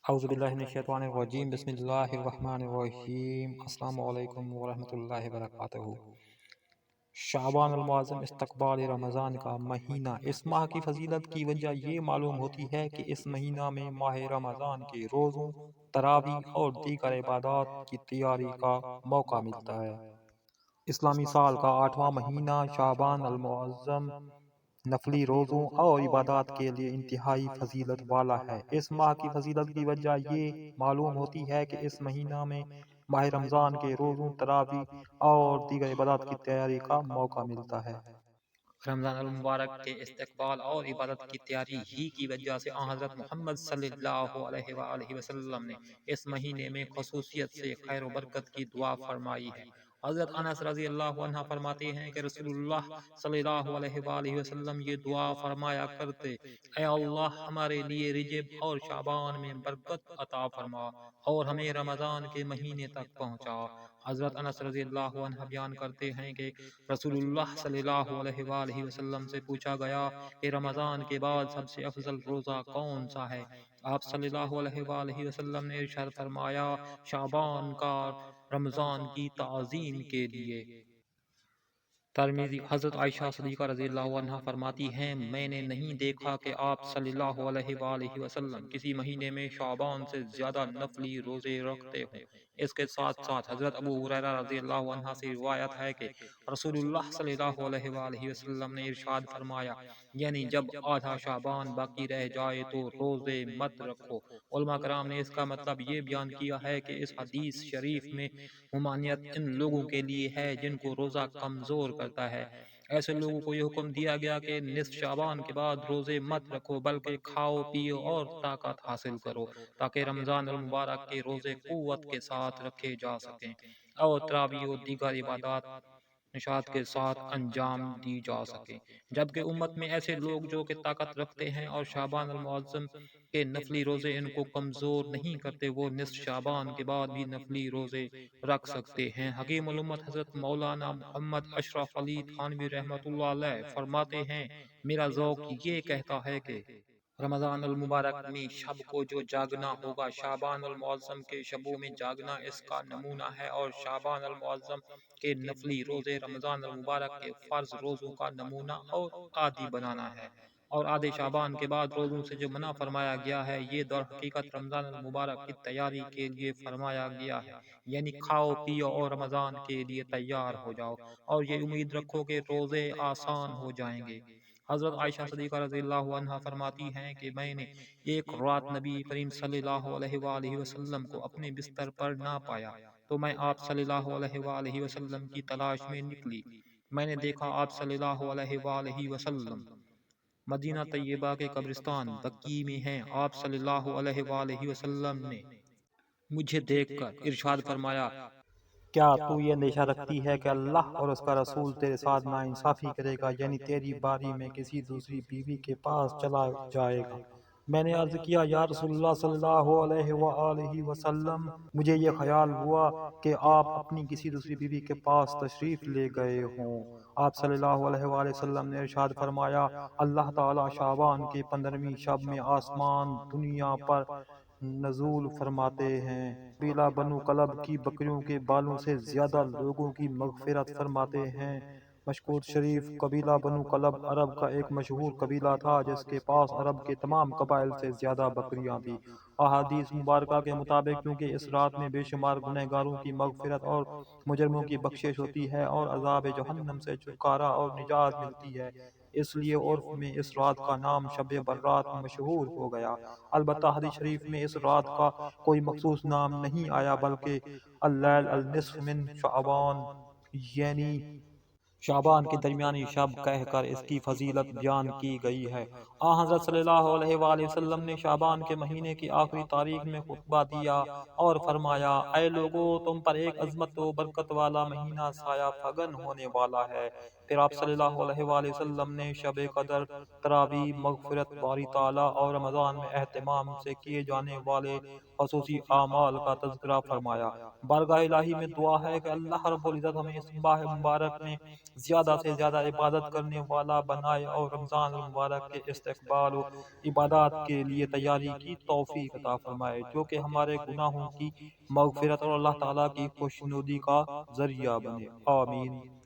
اعوذ باللہ من الشیطان الرجیم، بسم اللہ الرحمن الرحیم۔ السلام علیکم ورحمۃ اللہ وبرکاتہ۔ شعبان المعظم استقبال رمضان کا مہینہ۔ اس ماہ کی فضیلت کی وجہ یہ معلوم ہوتی ہے کہ اس مہینہ میں ماہ رمضان کے روزوں، تراویح اور دیگر عبادات کی تیاری کا موقع ملتا ہے۔ اسلامی سال کا 8واں مہینہ شعبان المعظم نفلی روزوں اور عبادات کے لیے انتہائی فضیلت والا ہے۔ اس ماہ کی فضیلت کی وجہ یہ معلوم ہوتی ہے کہ اس مہینہ میں ماہ رمضان کے روزوں، تراویح اور دیگر عبادات کی تیاری کا موقع ملتا ہے۔ رمضان المبارک کے استقبال اور عبادت کی تیاری ہی کی وجہ سے آن حضرت محمد صلی اللہ علیہ وآلہ وسلم نے اس مہینے میں خصوصیت سے خیر و برکت کی دعا فرمائی ہے۔ حضرت انس رضی اللہ عنہ فرماتے ہیں کہ رسول اللہ صلی اللہ علیہ وآلہ وسلم یہ دعا فرمایا کرتے: اے اللہ، ہمارے لیے رجب اور شعبان میں برکت عطا فرما اور ہمیں رمضان کے مہینے تک پہنچا۔ حضرت انس رضی اللہ عنہ بیان کرتے ہیں کہ رسول اللہ صلی اللہ علیہ وآلہ وسلم سے پوچھا گیا کہ رمضان کے بعد سب سے افضل روزہ کون سا ہے؟ آپ صلی اللہ علیہ وآلہ وسلم نے ارشاد فرمایا: شعبان کا، رمضان کی تعظیم کے لیے۔ ترمذی۔ حضرت عائشہ صدیقہ رضی اللہ عنہا فرماتی ہیں: میں نے نہیں دیکھا کہ آپ صلی اللہ علیہ وآلہ وسلم کسی مہینے میں شعبان سے زیادہ نفلی روزے رکھتے ہوں۔ اس کے ساتھ ساتھ حضرت ابو ہریرہ رضی اللہ عنہ سے روایت ہے کہ رسول اللہ صلی اللہ علیہ وآلہ وسلم نے ارشاد فرمایا، یعنی جب آدھا شعبان باقی رہ جائے تو روزے مت رکھو۔ علماء کرام نے اس کا مطلب یہ بیان کیا ہے کہ اس حدیث شریف میں ممانعت ان لوگوں کے لیے ہے جن کو روزہ کمزور کرتا ہے۔ ایسے لوگوں کو یہ حکم دیا گیا کہ نصف شعبان کے بعد روزے مت رکھو، بلکہ کھاؤ پیو اور طاقت حاصل کرو تاکہ رمضان المبارک کے روزے قوت کے ساتھ رکھے جا سکیں اور تراویح و دیگر عبادات نشاط کے ساتھ انجام دی جا سکے۔ جبکہ امت میں ایسے لوگ جو کہ طاقت رکھتے ہیں اور شعبان المعظم کے نفلی روزے ان کو کمزور نہیں کرتے، وہ نصف شعبان کے بعد بھی نفلی روزے رکھ سکتے ہیں۔ حکیم الامت حضرت مولانا محمد اشرف علی تھانوی رحمۃ اللہ علیہ فرماتے ہیں: میرا ذوق یہ کہتا ہے کہ رمضان المبارک میں شب کو جو جاگنا ہوگا، شعبان المعظم کے شبوں میں جاگنا اس کا نمونہ ہے، اور شعبان المعظم کے نفلی روزے رمضان المبارک کے فرض روزوں کا نمونہ اور عادی بنانا ہے۔ اور آدھے شعبان کے بعد روزوں سے جو منع فرمایا گیا ہے، یہ در حقیقت رمضان المبارک کی تیاری کے لیے فرمایا گیا ہے، یعنی کھاؤ پیو اور رمضان کے لیے تیار ہو جاؤ اور یہ امید رکھو کہ روزے آسان ہو جائیں گے۔ حضرت عائشہ صدیقہ رضی اللہ عنہا فرماتی ہیں کہ میں نے ایک رات نبی کریم صلی اللہ علیہ وآلہ وسلم کو اپنے بستر پر نہ پایا، تو میں آپ صلی اللہ علیہ وآلہ وسلم کی تلاش میں نکلی۔ میں نے دیکھا آپ صلی اللہ علیہ وآلہ وسلم مدینہ طیبہ کے قبرستان بقیع میں ہیں۔ آپ صلی اللہ علیہ وآلہ وسلم نے مجھے دیکھ کر ارشاد فرمایا: کیا تو یہ اندیشہ رکھتی ہے کہ اللہ اور اس کا رسول تیرے ساتھ ناانصافی کرے گا، یعنی تیری باری میں کسی دوسری بیوی کے پاس چلا جائے گا؟ میں نے عرض کیا: یا رسول اللہ صلی اللہ علیہ وآلہ وسلم، مجھے یہ خیال ہوا کہ آپ اپنی کسی دوسری بیوی کے پاس تشریف لے گئے ہوں۔ آپ صلی اللہ علیہ وآلہ وسلم نے ارشاد فرمایا: اللہ تعالی شعبان کے 15ویں شب میں آسمان دنیا پر نزول فرماتے ہیں، قبیلہ بنو کلب کی بکریوں کے بالوں سے زیادہ لوگوں کی مغفرت فرماتے ہیں۔ مشکوت شریف: قبیلہ بنو کلب عرب کا ایک مشہور قبیلہ تھا جس کے پاس عرب کے تمام قبائل سے زیادہ بکریاں تھیں۔ احادیث مبارکہ کے مطابق کیونکہ اس رات میں بے شمار گنہگاروں کی مغفرت اور مجرموں کی بخشش ہوتی ہے اور عذاب جہنم سے چھٹکارا اور نجات ملتی ہے، اس لیے عرف میں اس رات کا نام شب برات مشہور ہو گیا۔ البتہ حدیث شریف میں اس رات کا کوئی مخصوص نام نہیں آیا، بلکہ اللیل النصف من شعبان، یعنی شعبان کے درمیانی شب کہہ کر اس کی فضیلت بیان کی گئی ہے۔ حضرت صلی اللہ علیہ وآلہ وسلم نے شعبان کے مہینے کی آخری تاریخ میں خطبہ دیا اور فرمایا: اے لوگو، تم پر ایک عظمت و برکت والا مہینہ سایہ فگن ہونے والا ہے، پھر آپ صلی اللہ علیہ وآلہ وسلم نے شب قدر، تراویح، مغفرت باری تعالیٰ اور رمضان میں اہتمام سے کیے جانے والے خصوصی اعمال کا تذکرہ فرمایا۔ بارگاہ الہی میں دعا ہے کہ اللہ رب العزت ہمیں اس ماہ مبارک میں زیادہ سے زیادہ عبادت کرنے والا بنائے اور رمضان المبارک کے استقبال و عبادات کے لیے تیاری کی توفیق عطا فرمائے، جو کہ ہمارے گناہوں کی مغفرت اور اللہ تعالیٰ کی خوشنودی کا ذریعہ بنے۔ آمین۔